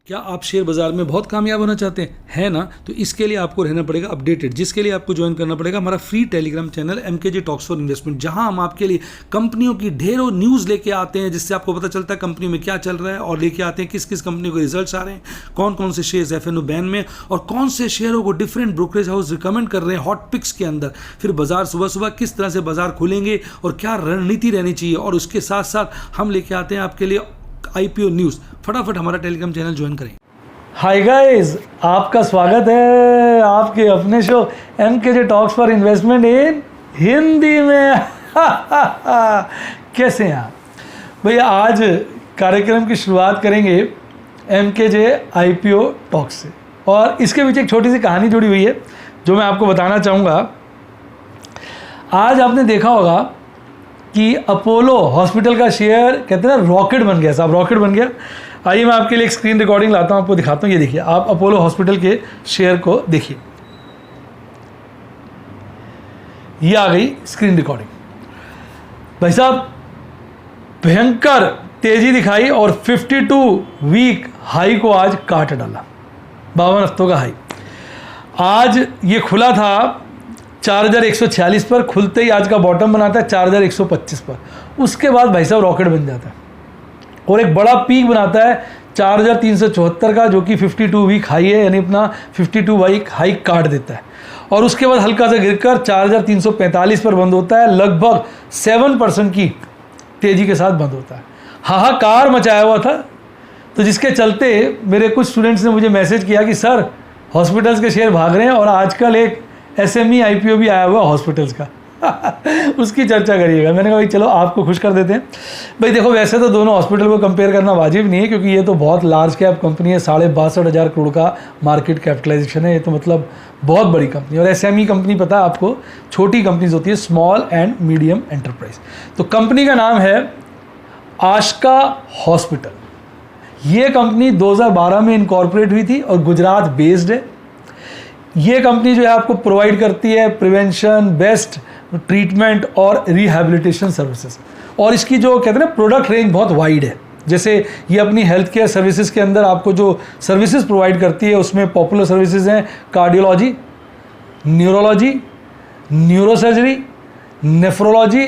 क्या आप शेयर बाजार में बहुत कामयाब होना चाहते हैं, है ना? तो इसके लिए आपको रहना पड़ेगा अपडेटेड, जिसके लिए आपको ज्वाइन करना पड़ेगा हमारा free Telegram channel MKJ talks for investment, जहां हम आपके लिए कंपनियों की ढेरों न्यूज़ लेके आते हैं, जिससे आपको पता चलता है कंपनी में क्या चल रहा है, और लेके आते हैं किस किस कंपनी के रिजल्ट्स आ रहे हैं, कौन कौन से शेयर्स FNO बैन में, और कौन से शेयरों को डिफरेंट ब्रोकरेज हाउस रिकमेंड कर रहे हैं हॉट पिक्स के अंदर। फिर बाजार सुबह सुबह किस तरह से बाजार खुलेंगे और क्या रणनीति रहनी चाहिए, और उसके साथ साथ हम लेके आते हैं आपके लिए IPO न्यूज़। फटाफट हमारा टेलीग्राम चैनल ज्वाइन करें। हाय गाइस, आपका स्वागत है आपके अपने show MKJ talks for investment इन हिंदी में। कैसे हैं आप भैया? आज कार्यक्रम की शुरुआत करेंगे MKJ IPO टॉक्स से, और इसके पीछे एक छोटी सी कहानी जुड़ी हुई है जो मैं आपको बताना चाहूँगा। आज आपने देखा होगा कि अपोलो हॉस्पिटल का शेयर कहते हैं ना रॉकेट बन गया, साहब रॉकेट बन गया। आइए मैं आपके लिए एक स्क्रीन रिकॉर्डिंग लाता हूं, आपको दिखाता हूं। ये देखिए, आप अपोलो हॉस्पिटल के शेयर को देखिए, ये आ गई स्क्रीन रिकॉर्डिंग। भाई साहब भयंकर तेजी दिखाई और 52 वीक हाई को आज काट डाला, 52 हफ्तों का हाई। आज ये खुला था 4146 पर, खुलते ही आज का बॉटम बनाता है 4125 पर। उसके बाद भाई साहब रॉकेट बन जाता है और एक बड़ा पीक बनाता है 4374 का, जो कि 52 वीक हाई है, यानी अपना 52 वीक हाई काट देता है। और उसके बाद हल्का सा गिरकर 4345 पर बंद होता है, लगभग 7% की तेजी के साथ बंद होता है। हाहाकार मचाया हुआ था, तो जिसके चलते मेरे कुछ स्टूडेंट्स ने मुझे मैसेज किया कि सर हॉस्पिटल्स के शेयर भाग रहे हैं, और आजकल एक SME IPO भी आया हुआ हॉस्पिटल्स का उसकी चर्चा करिएगा। मैंने कहा भाई चलो आपको खुश कर देते हैं। भाई देखो, वैसे तो दोनों हॉस्पिटल को कंपेयर करना वाजिब नहीं है, क्योंकि ये तो बहुत लार्ज कैप कंपनी है, 62,500 करोड़ का मार्केट कैपिटलाइजेशन है। ये तो मतलब बहुत बड़ी कंपनी। और SME कंपनी पता है आपको, छोटी कंपनीज होती है, स्मॉल एंड मीडियम एंटरप्राइज। तो कंपनी का नाम है आशका हॉस्पिटल। ये कंपनी 2012 में इनकॉर्पोरेट हुई थी और गुजरात बेस्ड है। ये कंपनी जो है आपको प्रोवाइड करती है प्रिवेंशन, बेस्ट ट्रीटमेंट और रिहैबिलिटेशन सर्विसेज। और इसकी जो कहते हैं ना प्रोडक्ट रेंज बहुत वाइड है। जैसे ये अपनी हेल्थ केयर सर्विसेज के अंदर आपको जो सर्विसेज प्रोवाइड करती है, उसमें पॉपुलर सर्विसेज हैं cardiology, neurology, neurosurgery, nephrology,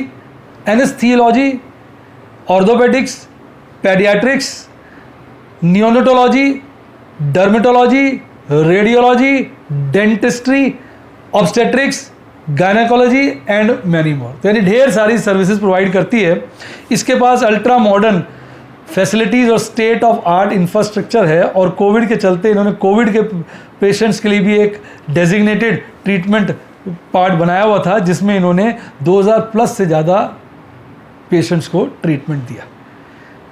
anaesthesiology, orthopaedics, paediatrics, neonatology, dermatology, radiology, dentistry, obstetrics, gynaecology and many more. तो यानी ढेर सारी सर्विसेज प्रोवाइड करती है। इसके पास अल्ट्रा मॉडर्न फैसिलिटीज़ और स्टेट ऑफ आर्ट इंफ्रास्ट्रक्चर है। और कोविड के चलते इन्होंने कोविड के पेशेंट्स के लिए भी एक डेजिग्नेटेड ट्रीटमेंट पार्ट बनाया हुआ था, जिसमें इन्होंने 2000 प्लस से ज़्यादा पेशेंट्स को ट्रीटमेंट दिया।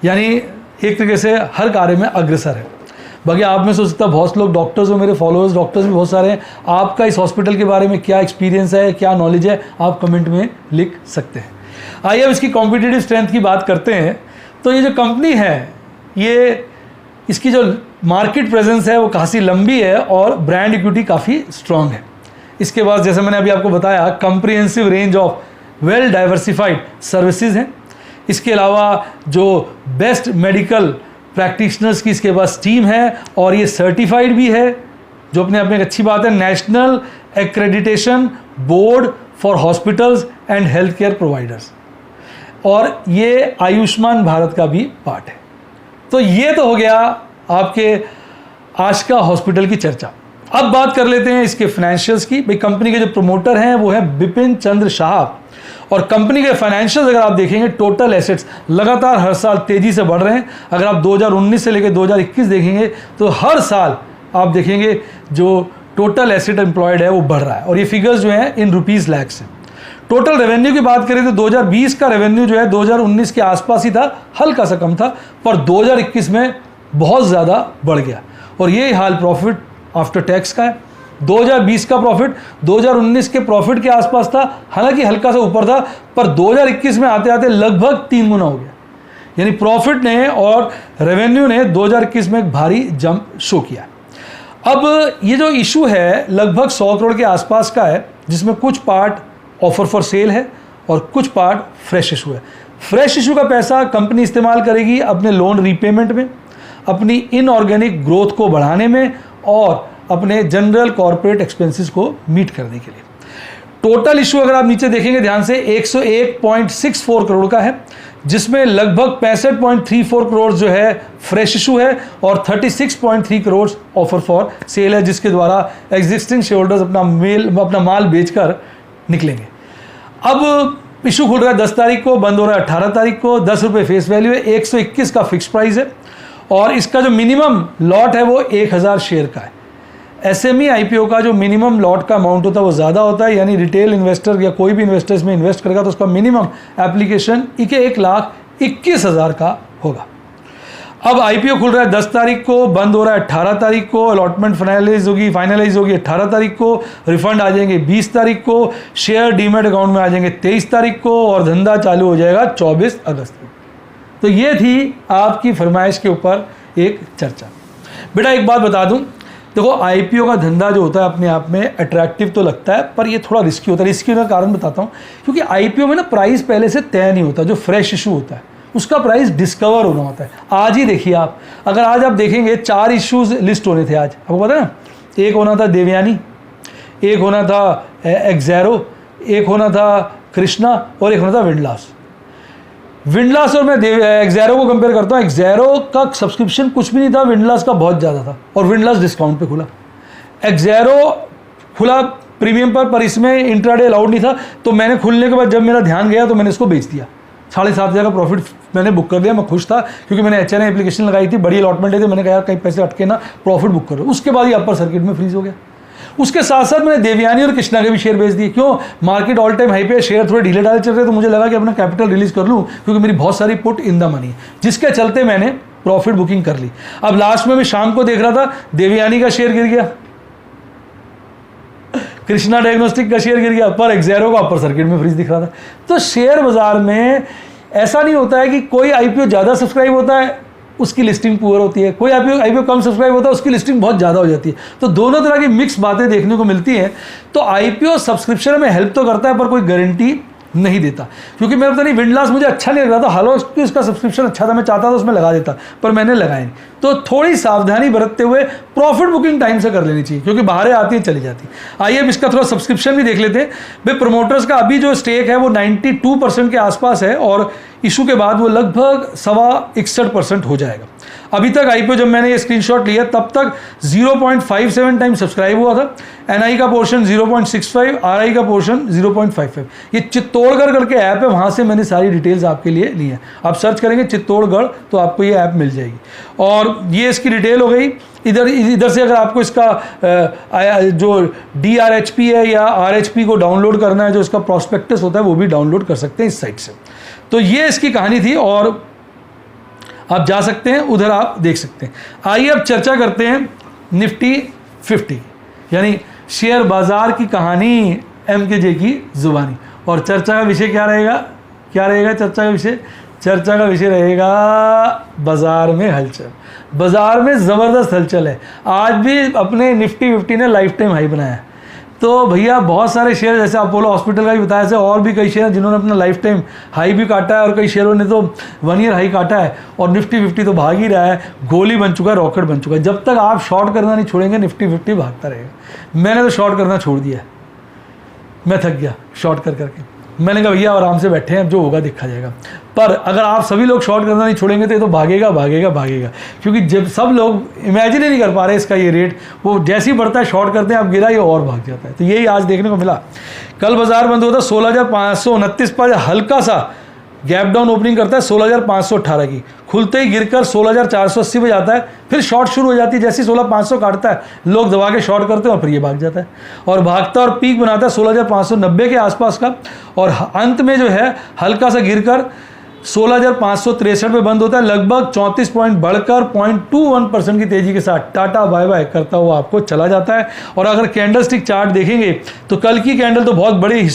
यानी एक तरीके से हर कार्य में अग्रसर है। बाकी आप में सोच सकता बहुत लोग डॉक्टर्स हो, मेरे फॉलोअर्स डॉक्टर्स भी बहुत सारे हैं। आपका इस हॉस्पिटल के बारे में क्या एक्सपीरियंस है, क्या नॉलेज है, आप कमेंट में लिख सकते हैं। आइए अब इसकी कॉम्पिटिटिव स्ट्रेंथ की बात करते हैं। तो ये जो कंपनी है, ये इसकी जो मार्केट प्रेजेंस है वो काफ़ी लंबी है और ब्रांड इक्विटी काफ़ी स्ट्रॉन्ग है। इसके बाद जैसे मैंने अभी आपको बताया, comprehensive range of well diversified services हैं। इसके अलावा जो बेस्ट मेडिकल प्रैक्टिशनर्स की इसके पास टीम है, और ये सर्टिफाइड भी है, जो अपने आप में एक अच्छी बात है, national accreditation board for hospitals and health care providers. और ये आयुष्मान भारत का भी पार्ट है। तो ये तो हो गया आपके आशका हॉस्पिटल की चर्चा। अब बात कर लेते हैं इसके फाइनेंशियल्स की। भाई कंपनी के जो प्रमोटर हैं वो है बिपिन चंद्र शाह, और कंपनी के फाइनेंशियल्स अगर आप देखेंगे, टोटल एसेट्स लगातार हर साल तेजी से बढ़ रहे हैं। अगर आप 2019 से लेकर 2021 देखेंगे तो हर साल आप देखेंगे जो टोटल एसेट एम्प्लॉयड है वो बढ़ रहा है, और ये फिगर्स जो हैं इन रुपीज़ लैक्स हैं। टोटल रेवेन्यू की बात करें तो 2020 का रेवेन्यू जो है 2019 के आसपास ही था, हल्का सा कम था, पर 2021 में बहुत ज़्यादा बढ़ गया। और ये हाल प्रॉफिट आफ्टर टैक्स का है। 2020 का प्रॉफिट 2019 के प्रॉफिट के आसपास था, हालांकि हल्का सा ऊपर था, पर 2021 में आते आते लगभग 3 गुना हो गया। यानी प्रॉफिट ने और रेवेन्यू ने 2021 में एक भारी जंप शो किया। अब ये जो इशू है लगभग 100 करोड़ के आसपास का है, जिसमें कुछ पार्ट ऑफर फॉर सेल है और कुछ पार्ट फ्रेश इशू है। फ्रेश इशू का पैसा कंपनी इस्तेमाल करेगी अपने लोन रीपेमेंट में। अपनी इनऑर्गेनिक ग्रोथ को बढ़ाने में और अपने जनरल कॉर्पोरेट एक्सपेंसेस को मीट करने के लिए। टोटल इशू अगर आप नीचे देखेंगे ध्यान से 101.64 करोड़ का है, जिसमें लगभग 65.34 करोड़ जो है फ्रेश इशू है और 36.3 करोड़ ऑफर फॉर सेल है, जिसके द्वारा एग्जिस्टिंग शेयर होल्डर्स अपना माल बेचकर निकलेंगे। अब इशू खुल रहा है 10 तारीख को, बंद हो रहा है 18 तारीख को। 10 रुपये फेस वैल्यू है, 121 का फिक्स प्राइस है और इसका जो मिनिमम लॉट है वो 1000 शेयर का है। एसएमई आईपीओ का जो मिनिमम लॉट का अमाउंट होता है वो ज़्यादा होता है, यानी रिटेल इन्वेस्टर या कोई भी इन्वेस्टर इसमें इन्वेस्ट करेगा तो उसका मिनिमम एप्लीकेशन 1,21,000 का होगा। अब आईपीओ खुल रहा है 10 तारीख को, बंद हो रहा है 18 तारीख को, अलॉटमेंट फाइनलाइज होगी 18 तारीख को, रिफंड आ जाएंगे 20 तारीख को, शेयर डीमेट अकाउंट में आ जाएंगे 23 तारीख को और धंधा चालू हो जाएगा 24 अगस्त को। तो ये थी आपकी फरमाइश के ऊपर एक चर्चा। बेटा एक बात बता दूं, देखो आईपीओ का धंधा जो होता है अपने आप में अट्रैक्टिव तो लगता है, पर ये थोड़ा रिस्की होता है। रिस्की होने का कारण बताता हूँ, क्योंकि आईपीओ में ना प्राइस पहले से तय नहीं होता। जो फ्रेश इशू होता है उसका प्राइस डिस्कवर होना होता है। आज ही देखिए आप, अगर आज आप देखेंगे 4 इश्यूज लिस्ट होने थे आज, आपको पता है ना। एक होना था देवयानी, एक होना था एक्जेरो, एक होना था कृष्णा और एक होना था विंडलास। विंडलास और मैं एक्जेरो को कंपेयर करता हूँ, एक्जेरो का सब्सक्रिप्शन कुछ भी नहीं था, विंडलास का बहुत ज़्यादा था और विंडलास डिस्काउंट पे खुला। एक्जेरो खुला प्रीमियम पर इसमें इंट्राडे अलाउड नहीं था, तो मैंने खुलने के बाद जब मेरा ध्यान गया तो मैंने इसको बेच दिया। 7,500 का प्रॉफिट मैंने बुक कर दिया। मैं खुश था क्योंकि मैंने HNI एप्लीकेशन लगाई थी, बड़ी अलॉटमेंट थी, मैंने कहा यार कहीं पैसे अटके ना, प्रॉफिट बुक कर रहा हूँ। उसके बाद ये अपर सर्किट में फ्रीज हो गया। उसके साथ साथ मैंने देवयानी और कृष्णा के भी शेयर बेच दिए। क्यों? मार्केट ऑल टाइम हाई पे, शेयर थोड़े ढीले ढाले चल रहे, तो मुझे लगा कि अपना कैपिटल रिलीज कर लूँ, क्योंकि मेरी बहुत सारी पुट इन द मनी है, जिसके चलते मैंने प्रॉफिट बुकिंग कर ली। अब लास्ट में मैं शाम को देख रहा था देवयानी का शेयर गिर गया, कृष्णा डायग्नोस्टिक का शेयर गिर गया, पर एक्जेरो का अपर सर्किट में फ्रीज दिख रहा था। तो शेयर बाजार में ऐसा नहीं होता है कि कोई आईपीओ ज़्यादा सब्सक्राइब होता है उसकी लिस्टिंग पुअर होती है, कोई आईपीओ कम सब्सक्राइब होता है उसकी लिस्टिंग बहुत ज़्यादा हो जाती है। तो दोनों तरह की मिक्स बातें देखने को मिलती हैं। तो आईपीओ सब्सक्रिप्शन में हेल्प तो करता है, पर कोई गारंटी नहीं देता। क्योंकि मैं पता नहीं, विंडलास मुझे अच्छा नहीं लग रहा था, हालांकि उसका सब्सक्रिप्शन अच्छा था, मैं चाहता था उसमें लगा देता, पर मैंने लगाया नहीं। तो थोड़ी सावधानी बरतते हुए प्रॉफिट बुकिंग टाइम से कर लेनी चाहिए, क्योंकि बाहर आती है चली जाती है। आइए अब इसका थोड़ा सब्सक्रिप्शन भी देख लेते हैं। भाई प्रमोटर्स का अभी जो स्टेक है वो 92% के आसपास है और इशू के बाद वो लगभग 61% हो जाएगा। अभी तक आईपीओ जब मैंने ये स्क्रीनशॉट लिया तब तक 0.57 टाइम सब्सक्राइब हुआ था। एनआई का पोर्शन 0.65, आरआई का पोर्शन 0.55। ये चित्तौड़गढ़ करके ऐप है, वहाँ से मैंने सारी डिटेल्स आपके लिए ली है। आप सर्च करेंगे चित्तौड़गढ़ तो आपको ये ऐप मिल जाएगी और ये इसकी डिटेल हो गई। इधर से अगर आपको इसका जो DRHP है या RHP को डाउनलोड करना है, जो इसका प्रॉस्पेक्टस होता है, वो भी डाउनलोड कर सकते हैं इस साइट से। तो ये इसकी कहानी थी और आप जा सकते हैं, उधर आप देख सकते हैं। आइए अब चर्चा करते हैं निफ्टी 50, यानी शेयर बाजार की कहानी MKJ की जुबानी। और चर्चा का विषय क्या रहेगा? चर्चा का विषय रहेगा बाजार में हलचल। बाजार में ज़बरदस्त हलचल है। आज भी अपने निफ्टी 50 ने लाइफ टाइम हाई बनाया है। तो भैया बहुत सारे शेयर, जैसे अपोलो हॉस्पिटल का भी बताया, जैसे और भी कई शेयर हैं जिन्होंने अपना लाइफ टाइम हाई भी काटा है और कई शेयरों ने तो 1 ईयर हाई काटा है। और निफ्टी 50 तो भाग ही रहा है, गोली बन चुका है, रॉकेट बन चुका है। जब तक आप शॉर्ट करना नहीं छोड़ेंगे निफ्टी 50 भागता रहेगा। मैंने तो शॉर्ट करना छोड़ दिया, मैं थक गया शॉर्ट कर करके। मैंने कहा भैया आराम से बैठे हैं, अब जो होगा देखा जाएगा। पर अगर आप सभी लोग शॉर्ट करना नहीं छोड़ेंगे तो ये तो भागेगा। क्योंकि जब सब लोग इमेजिन ही नहीं कर पा रहे इसका ये रेट, वो जैसे ही बढ़ता है शॉर्ट करते हैं, अब गिरा ये और भाग जाता है। तो यही आज देखने को मिला। कल बाजार बंद होता 16,529 पर, हल्का सा गैप डाउन ओपनिंग करता है 16,518 की, खुलते ही गिरकर 16,480 पे जाता है। फिर शॉर्ट शुरू हो जाती है, जैसे ही 16,500 काटता है लोग दबा के शॉर्ट करते हैं और फिर ये भाग जाता है और भागता और पीक बनाता है 16,590 के आसपास का। और अंत में जो है हल्का सा गिरकर 16,563 पे बंद होता है, लगभग 34 पॉइंट बढ़कर 0.21% की तेजी के साथ टाटा बाय बाय करता हुआ आपको चला जाता है। और अगर कैंडल स्टिक चार्ट देखेंगे तो कल की कैंडल तो बहुत बड़ी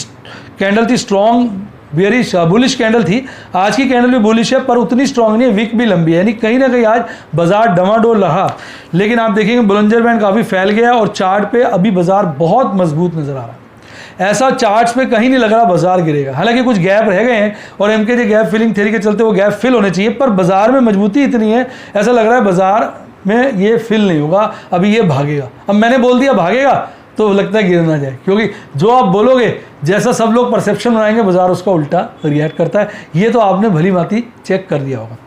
कैंडल थी, स्ट्रॉन्ग बेरिश बुलिश कैंडल थी। आज की कैंडल भी बुलिश है पर उतनी स्ट्रॉन्ग नहीं है, विक भी लंबी है, यानी कहीं ना कहीं आज बाजार डमाडोल रहा। लेकिन आप देखेंगे बुलंजर बैंड काफ़ी फैल गया और चार्ट पे अभी बाजार बहुत मजबूत नजर आ रहा है। ऐसा चार्ट्स पे कहीं नहीं लग रहा बाजार गिरेगा। हालांकि कुछ गैप रह गए हैं और एमकेजे गैप फिलिंग थ्योरी के चलते वो गैप फिल होने चाहिए, पर बाजार में मजबूती इतनी है, ऐसा लग रहा है बाजार में ये फिल नहीं होगा, अभी ये भागेगा। अब मैंने बोल दिया भागेगा तो लगता है गिर ना जाए, क्योंकि जो आप बोलोगे जैसा सब लोग परसेप्शन बनाएंगे बाजार उसका उल्टा रिएक्ट करता है। ये तो आपने भली भांति चेक कर लिया होगा।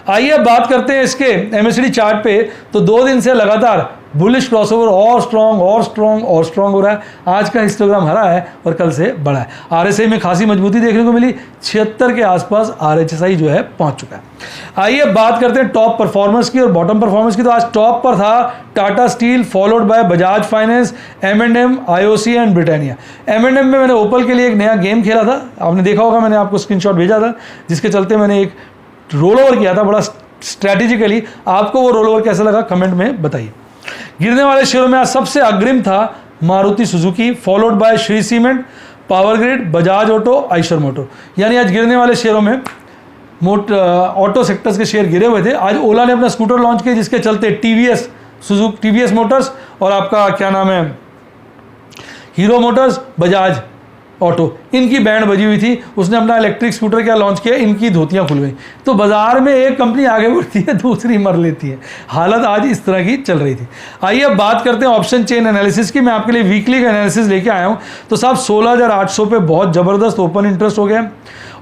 आइए बात करते हैं इसके एमएसडी चार्ट पे। तो 2 दिन से लगातार बुलिश क्रॉसओवर और स्ट्रॉन्ग और स्ट्रॉन्ग और स्ट्रॉन्ग हो रहा है। आज का हिस्टोग्राम हरा है और कल से बढ़ा है। आरएसआई में खासी मजबूती देखने को मिली, 76 के आसपास आरएचएसआई जो है पहुंच चुका है। आइए बात करते हैं टॉप परफॉर्मेंस की और बॉटम परफॉर्मेंस की। तो आज टॉप पर था Tata steel, followed by Bajaj finance, M&M, IOC and Britannia. M&M में मैंने ओपल के लिए एक नया गेम खेला था, आपने देखा होगा, मैंने आपको स्क्रीनशॉट भेजा था, जिसके चलते मैंने एक रोल ओवर किया था बड़ा स्ट्रैटेजिकली। आपको वो रोल ओवर कैसा लगा कमेंट में बताइए। गिरने वाले शेयरों में आज सबसे अग्रिम था Maruti Suzuki, followed by Shri cement, power grid, Bajaj auto, Eicher motor. यानी आज गिरने वाले शेयरों में ऑटो सेक्टर्स के शेयर गिरे हुए थे। आज ओला ने अपना स्कूटर लॉन्च किया, जिसके चलते टीवीएस मोटर्स और आपका क्या नाम है हीरो मोटर्स, बजाज ऑटो, इनकी बैंड बजी हुई थी। उसने अपना इलेक्ट्रिक स्कूटर क्या लॉन्च किया, इनकी धोतियां खुल गई। तो बाजार में एक कंपनी आगे बढ़ती है दूसरी मर लेती है। हालत आज इस तरह की चल रही थी। आइए अब बात करते हैं ऑप्शन चेन एनालिसिस की। मैं आपके लिए वीकली का एनालिसिस लेके आया हूं। तो साहब 16,800 पे बहुत ज़बरदस्त ओपन इंटरेस्ट हो गया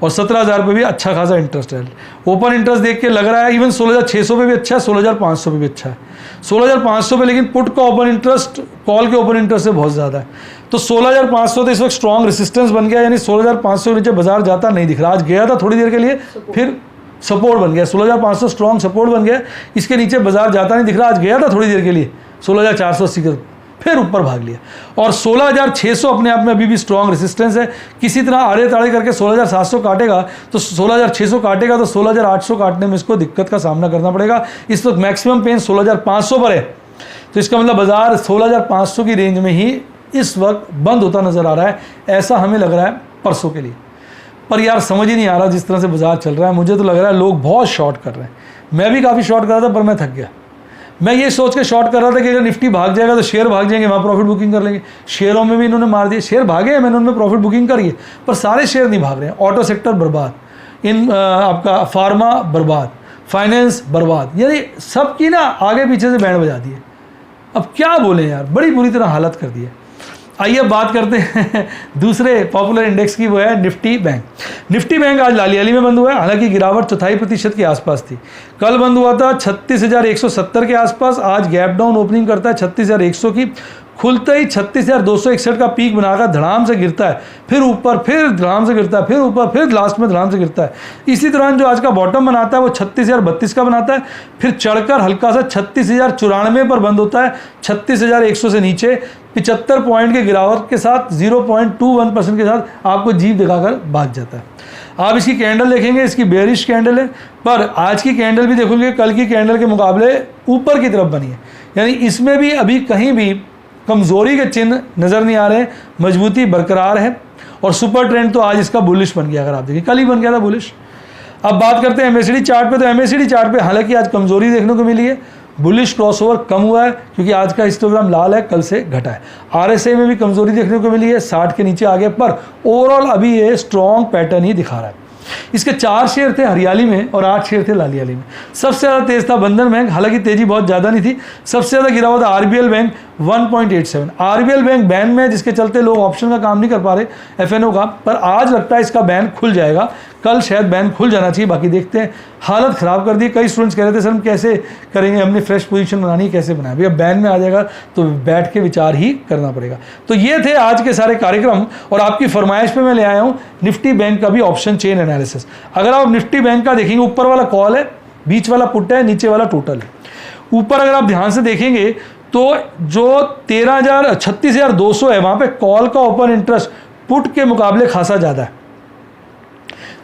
और 17,000 पे भी अच्छा खासा इंटरेस्ट है। ओपन इंटरेस्ट देख के लग रहा है इवन 16,600 पे भी अच्छा है, 16,500 पे भी अच्छा है। 16,500 पे लेकिन पुट का ओपन इंटरेस्ट कॉल के ओपन इंटरेस्ट से बहुत ज़्यादा है। तो 16,500 तो इस वक्त स्ट्रॉन्ग रेसिस्टेंस बन गया, यानी 16,500 के नीचे बाजार जाता नहीं दिख रहा। आज गया था थोड़ी देर के लिए, फिर सपोर्ट बन गया। 16,500 स्ट्रॉन्ग सपोर्ट बन गया, इसके नीचे बाजार जाता नहीं दिख रहा। आज गया था थोड़ी देर के लिए 16,480 का, फिर ऊपर भाग लिया। और 16,600 अपने आप में अभी भी स्ट्रॉन्ग रेसिस्टेंस है। किसी तरह आड़े ताड़े करके 16,700 काटेगा तो 16,600 काटेगा तो 16,800 काटने में इसको दिक्कत का सामना करना पड़ेगा। इस वक्त मैक्सिमम पेन 16,500 पर है, तो इसका मतलब बाजार 16,500 की रेंज में ही इस वक्त बंद होता नजर आ रहा है। ऐसा हमें लग रहा है परसों के लिए। पर यार समझ ही नहीं आ रहा जिस तरह से बाजार चल रहा है। मुझे तो लग रहा है लोग बहुत शॉर्ट कर रहे हैं। मैं भी काफ़ी शॉर्ट कर रहा था पर मैं थक गया। मैं ये सोच के शॉर्ट कर रहा था कि अगर निफ्टी भाग जाएगा तो शेयर भाग जाएंगे, वहाँ प्रॉफिट बुकिंग कर लेंगे। शेयरों में भी इन्होंने मार दिए, शेयर भागे हैं, मैंने उनमें प्रॉफिट बुकिंग करी है, पर सारे शेयर नहीं भाग रहे हैं। ऑटो सेक्टर बर्बाद, आपका फार्मा बर्बाद, फाइनेंस बर्बाद, यानी सबकी ना आगे पीछे से बैंड बजा दी है। अब क्या बोले यार, बड़ी बुरी तरह हालत कर दी है। आइए बात करते हैं दूसरे पॉपुलर इंडेक्स की, वो है निफ्टी बैंक। निफ्टी बैंक आज लालियाली में बंद हुआ है, हालांकि गिरावट 4.5% के आसपास थी। कल बंद हुआ था 36,170 के आसपास, आज गैप डाउन ओपनिंग करता है 36,100 की, खुलते ही 36,261 का पीक बनाकर धड़ाम से गिरता है, फिर ऊपर, फिर धड़ाम से गिरता है, फिर ऊपर, फिर लास्ट में धड़ाम से गिरता है। इसी दौरान जो आज का बॉटम बनाता है वो 36,032 का बनाता है, फिर चढ़कर हल्का सा 36,094 पर बंद होता है। 36,100 से नीचे 75 पॉइंट के गिरावट के साथ 0.21% के साथ आपको जीभ दिखाकर भाग जाता है। आप इसकी कैंडल देखेंगे, इसकी बेयरिश कैंडल है, पर आज की कैंडल भी देखोगे कल की कैंडल के मुकाबले ऊपर की तरफ बनी है, यानी इसमें भी अभी कहीं भी कमज़ोरी के चिन्ह नज़र नहीं आ रहे हैं, मजबूती बरकरार है। और सुपर ट्रेंड तो आज इसका बुलिश बन गया, अगर आप देखिए कल ही बन गया था बुलिश। अब बात करते हैं एमएसडी चार्ट पे। तो एमएसडी चार्ट पे हालांकि आज कमज़ोरी देखने को मिली है, बुलिश क्रॉसओवर कम हुआ है क्योंकि आज का हिस्टोग्राम लाल है, कल से घटा है। आरएसआई में भी कमज़ोरी देखने को मिली है, 60 के नीचे आ गया, पर ओवरऑल अभी ये स्ट्रॉन्ग पैटर्न ही दिखा रहा है। इसके 4 शेयर थे हरियाली में और 8 शेयर थे लालियाली में। सबसे ज़्यादा तेज था बंधन बैंक, हालांकि तेजी बहुत ज़्यादा नहीं थी। सबसे ज़्यादा गिरा हुआ था RBL bank 1.87। RBL bank ban में है, जिसके चलते लोग ऑप्शन का काम नहीं कर पा रहे एफएनओ का, पर आज लगता है इसका बैन खुल जाएगा। कल शायद बैन खुल जाना चाहिए, बाकी देखते हैं। हालत ख़राब कर दी। कई स्टूडेंट्स कह रहे थे सर हम कैसे करेंगे, हमने फ्रेश पोजीशन बनानी है, कैसे बनाए। भैया बैन में आ जाएगा तो बैठ के विचार ही करना पड़ेगा। तो ये थे आज के सारे कार्यक्रम और आपकी फरमाइश पे मैं ले आया हूँ निफ्टी बैंक का भी ऑप्शन चेन एनालिसिस। अगर आप निफ्टी बैंक का देखेंगे, ऊपर वाला कॉल है, बीच वाला पुट है, नीचे वाला टोटल है। ऊपर अगर आप ध्यान से देखेंगे तो जो 36,200 है, वहाँ पे कॉल का ओपन इंटरेस्ट पुट के मुकाबले खासा ज़्यादा है।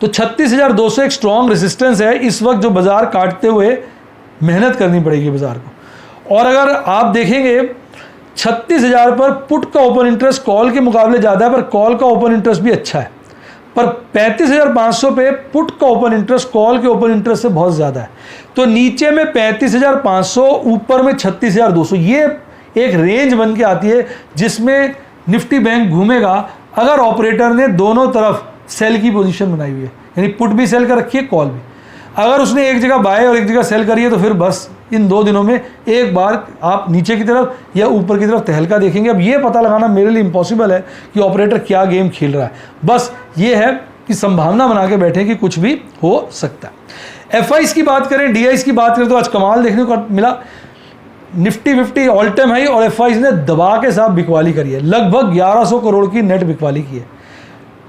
तो 36,200 एक स्ट्रॉन्ग रेजिस्टेंस है इस वक्त, जो बाजार काटते हुए मेहनत करनी पड़ेगी बाजार को। और अगर आप देखेंगे 36,000 पर पुट का ओपन इंटरेस्ट कॉल के मुकाबले ज़्यादा है, पर कॉल का ओपन इंटरेस्ट भी अच्छा है। पर 35,500 पे पुट का ओपन इंटरेस्ट कॉल के ओपन इंटरेस्ट से बहुत ज़्यादा है। तो नीचे में 35,500, ऊपर में 36,200, ये एक रेंज बन के आती है जिसमें निफ्टी बैंक घूमेगा अगर ऑपरेटर ने दोनों तरफ सेल की पोजीशन बनाई हुई है, यानी पुट भी सेल कर रखी है, कॉल भी, अगर उसने एक जगह बाय और एक जगह सेल करी है तो फिर बस इन 2 दिनों में एक बार आप नीचे की तरफ या ऊपर की तरफ तहलका देखेंगे। अब ये पता लगाना मेरे लिए इम्पॉसिबल है कि ऑपरेटर क्या गेम खेल रहा है, बस ये है कि संभावना बना के बैठे कि कुछ भी हो सकता है। एफआईस की बात करें, डीआईस की बात करें तो आज कमाल देखने को मिला। निफ्टी 50 ऑल टाइम हाई और एफआईस ने दबा के साथ बिकवाली करी है, लगभग 1100 करोड़ की नेट बिकवाली की है।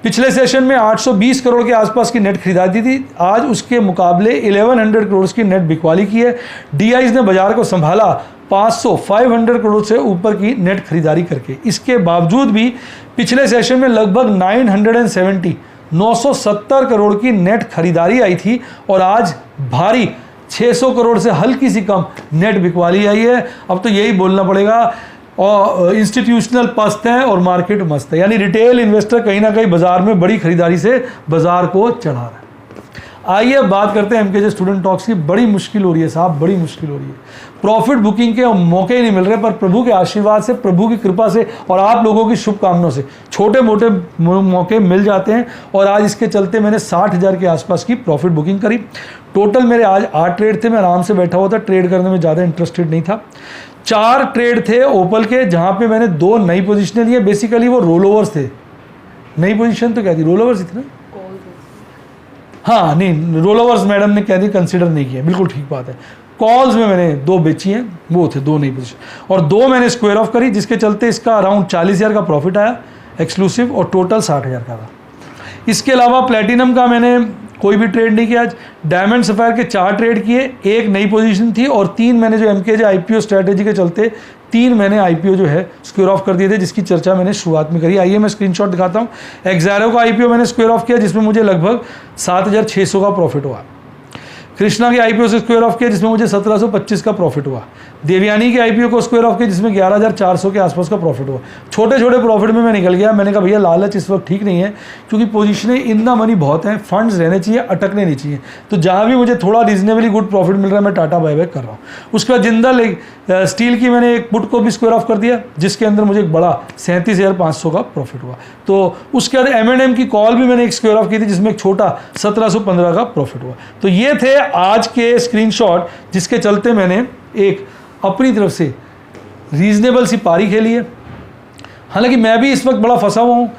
पिछले सेशन में 820 करोड़ के आसपास की नेट खरीदारी थी, आज उसके मुकाबले 1100 करोड़ की नेट बिकवाली की है। डीआईस ने बाजार को संभाला 500 करोड़ से ऊपर की नेट खरीदारी करके। इसके बावजूद भी पिछले सेशन में लगभग 970 करोड़ की नेट खरीदारी आई थी और आज भारी 600 करोड़ से हल्की सी कम नेट बिकवाली आई है। अब तो यही बोलना पड़ेगा, और इंस्टीट्यूशनल पस्त है और मार्केट मस्त है, यानी रिटेल इन्वेस्टर कहीं ना कहीं बाजार में बड़ी खरीदारी से बाजार को चढ़ा रहा है। आइए अब बात करते हैं एमकेजे स्टूडेंट टॉक्स की। बड़ी मुश्किल हो रही है साहब, बड़ी मुश्किल हो रही है, प्रॉफिट बुकिंग के मौके ही नहीं मिल रहे, पर प्रभु के आशीर्वाद से, प्रभु की कृपा से और आप लोगों की शुभकामनाओं से छोटे मोटे मौके मिल जाते हैं। और आज इसके चलते मैंने 60,000 के आसपास की प्रॉफिट बुकिंग करी। टोटल मेरे आज 8 ट्रेड थे, मैं आराम से बैठा हुआ था, ट्रेड करने में ज़्यादा इंटरेस्टेड नहीं था। 4 ट्रेड थे ओपल के, जहाँ पे मैंने 2 नई पोजीशनें लिए। बेसिकली वो रोल ओवर्स थे, नई पोजीशन तो क्या थी, रोल ओवर्स ही थी ना, हाँ नहीं रोल ओवर्स मैडम ने कह दी कंसिडर नहीं किया, बिल्कुल ठीक बात है। कॉल्स में मैंने 2 बेची हैं, वो थे 2 नई पोजीशन, और 2 मैंने स्क्वायर ऑफ करी, जिसके चलते इसका अराउंड 40,000 का प्रॉफिट आया एक्सक्लूसिव, और टोटल 60,000 का था। इसके अलावा प्लेटिनम का मैंने कोई भी ट्रेड नहीं किया आज। डायमंड सफायर के 4 ट्रेड किए, 1 नई पोजीशन थी और 3 मैंने जो एमकेजे आईपीओ स्ट्रैटेजी के चलते 3 मैंने आईपीओ जो है स्क्वायर ऑफ कर दिए थे, जिसकी चर्चा मैंने शुरुआत में करी। आइए मैं स्क्रीनशॉट दिखाता हूँ। एक्सैरो का आईपीओ मैंने स्क्वायर ऑफ किया, जिसमें मुझे लगभग 7,600 का प्रॉफिट हुआ। कृष्णा के आईपीओ से स्क्वायर ऑफ किया, जिसमें मुझे 1725 का प्रॉफिट हुआ। देवयानी के आईपीओ को स्क्वायर ऑफ किया, जिसमें 11,400 के आसपास का प्रॉफिट हुआ। छोटे छोटे प्रॉफिट में मैं निकल गया। मैंने कहा भैया लालच इस वक्त ठीक नहीं है, क्योंकि पोजीशनें इन द मनी बहुत हैं, फंड्स रहने चाहिए, अटकने नहीं चाहिए। तो जहाँ भी मुझे थोड़ा रीजनेबली गुड प्रॉफिट मिल रहा है मैं टाटा बायबैक कर रहा हूँ। उसके बाद जिंदल स्टील की मैंने एक पुट को भी स्क्वायर ऑफ कर दिया, जिसके अंदर मुझे एक बड़ा 37,500 का प्रॉफिट हुआ। तो उसके बाद M&M की कॉल भी मैंने एक स्क्वायर ऑफ की थी, जिसमें एक छोटा 1715 का प्रॉफिट हुआ। तो ये थे आज के स्क्रीनशॉट, जिसके चलते मैंने एक अपनी तरफ से रीजनेबल सी पारी खेली है। हालांकि मैं भी इस वक्त बड़ा फंसा हुआ हूँ,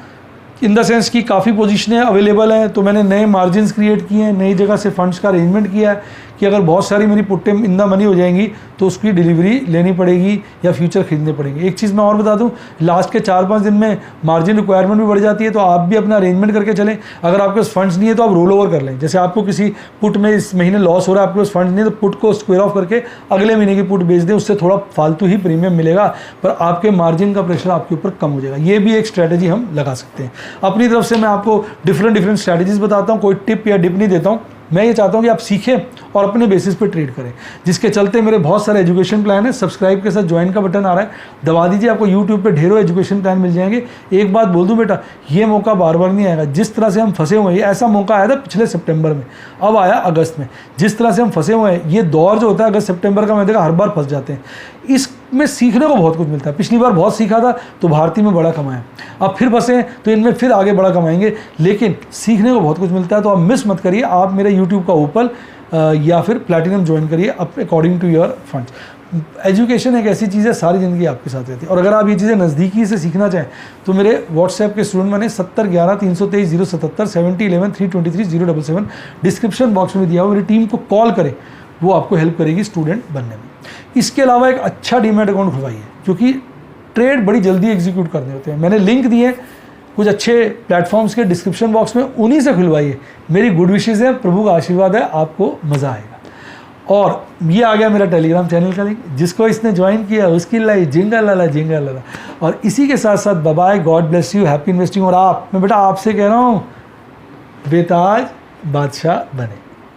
इन द सेंस कि काफ़ी पोजीशनें अवेलेबल हैं, तो मैंने नए मार्जिन्स क्रिएट किए हैं, नई जगह से फंड्स का अरेंजमेंट किया है कि अगर बहुत सारी मेरी पुट्टे इन द मनी हो जाएंगी तो उसकी डिलीवरी लेनी पड़ेगी या फ्यूचर खरीदने पड़ेंगे। एक चीज़ मैं और बता दूं, लास्ट के 4-5 दिन में मार्जिन रिक्वायरमेंट भी बढ़ जाती है, तो आप भी अपना अरेंजमेंट करके चलें। अगर आपके पास फंड्स नहीं है तो आप रोल ओवर कर लें। जैसे आपको किसी पुट में इस महीने लॉस हो रहा है, आपके पास फंड्स नहीं है, तो पुट को स्क्वायर ऑफ करके अगले महीने की पुट बेच दें, उससे थोड़ा फालतू ही प्रीमियम मिलेगा, पर आपके मार्जिन का प्रेशर आपके ऊपर कम हो जाएगा। ये भी एक स्ट्रैटेजी हम लगा सकते हैं। अपनी तरफ से मैं आपको डिफरेंट स्ट्रैटेजीज बताता हूँ, कोई टिप या डिप नहीं देता हूँ। मैं ये चाहता हूँ कि आप सीखें और अपने बेसिस पे ट्रेड करें, जिसके चलते मेरे बहुत सारे एजुकेशन प्लान है। सब्सक्राइब के साथ ज्वाइन का बटन आ रहा है, दबा दीजिए, आपको यूट्यूब पे ढेरों एजुकेशन प्लान मिल जाएंगे। एक बात बोल दूं बेटा, ये मौका बार बार नहीं आएगा। जिस तरह से हम फंसे हुए हैं, ऐसा मौका आया था पिछले सितंबर में, अब आया अगस्त में। जिस तरह से हम फंसे हुए हैं, ये दौर जो होता है अगस्त सितंबर का, मैं देखा हर बार फंस जाते हैं। इसमें सीखने को बहुत कुछ मिलता है। पिछली बार बहुत सीखा था तो भारतीय में बड़ा कमाया, अब फिर फंसे तो इनमें फिर आगे बड़ा कमाएंगे, लेकिन सीखने को बहुत कुछ मिलता है। तो आप मिस मत करिए, आप मेरे यूट्यूब का ओपल या फिर प्लैटिनम ज्वाइन करिए according to your funds. Education एक ऐसी चीज़ है, सारी ज़िंदगी आपके साथ रहती है। और अगर आप ये चीज़ें नज़दीकी से सीखना चाहें तो मेरे व्हाट्सएप के स्टूडेंट मैंने 70 11 323 077 70 11 323 077 डिस्क्रिप्शन बॉक्स में दिया हुआ, मेरी टीम को कॉल करें, वो आपको हेल्प करेगी स्टूडेंट बनने में। इसके अलावा एक अच्छा डीमैट अकाउंट खुलवाइए, क्योंकि ट्रेड बड़ी जल्दी एग्जीक्यूट करने होते हैं। मैंने लिंक दिए कुछ अच्छे प्लेटफॉर्म्स के डिस्क्रिप्शन बॉक्स में, उन्हीं से खुलवाइए। मेरी गुड विशेज़ है, प्रभु का आशीर्वाद है, आपको मज़ा आएगा। और ये आ गया मेरा टेलीग्राम चैनल का लिंक, जिसको इसने ज्वाइन किया उसकी लाइफ जिंगा लाला जिंगा लाला। और इसी के साथ साथ bye, God bless you, happy investing. और मैं बेटा आपसे कह रहा हूँ, बेताज बादशाह बने।